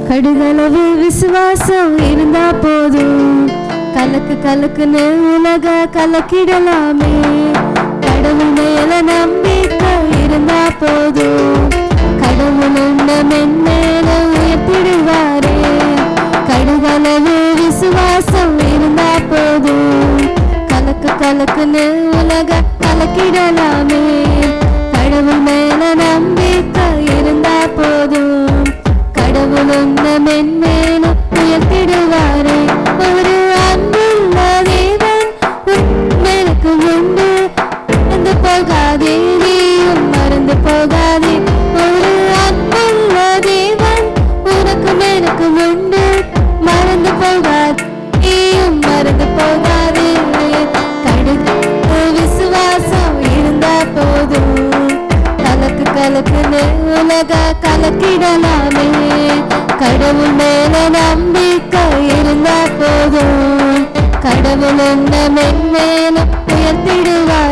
கடுகளவு விசுவாசம் இருந்தா போதும், கலக்கு கலக்குன்னு உலக கலக்கிடலாமே. கடவுள் மேல நம்பிக்கை இருந்தா போதும், கடவுள் உன்னை மென்மேல உயர்த்திடுவாரே. கடுகளவு விசுவாசம் இருந்தா போதும், கலக்கு கலக்குன்னு உலக கலக்கிடலாமே. கடவுள் மேல நம்பிக்கை இருந்தா போதும், கடவுள் உன்னை மென்மேலும் உயர்த்திடுவாரே. ஒரு அன்புள்ள தேவன் உனக்கு உண்டு, மறந்து போகாதே, நீயும் மறந்து போகாதே. ஒரு அன்புள்ள தேவன் உனக்கு எனக்கு உண்டு, மறந்து போகாதே, நீயும் மறந்து போகாதே. கடுகளவு விசுவாசம் இருந்தா போதும், கலக்கு கலக்குன்னு உலக கலக்கிடலாமே. கடவுள் மேல நம்பிக்கை இருந்தா போதும், கடவுள் உன்னை மென்மேலும் உயர்த்திடுவார்.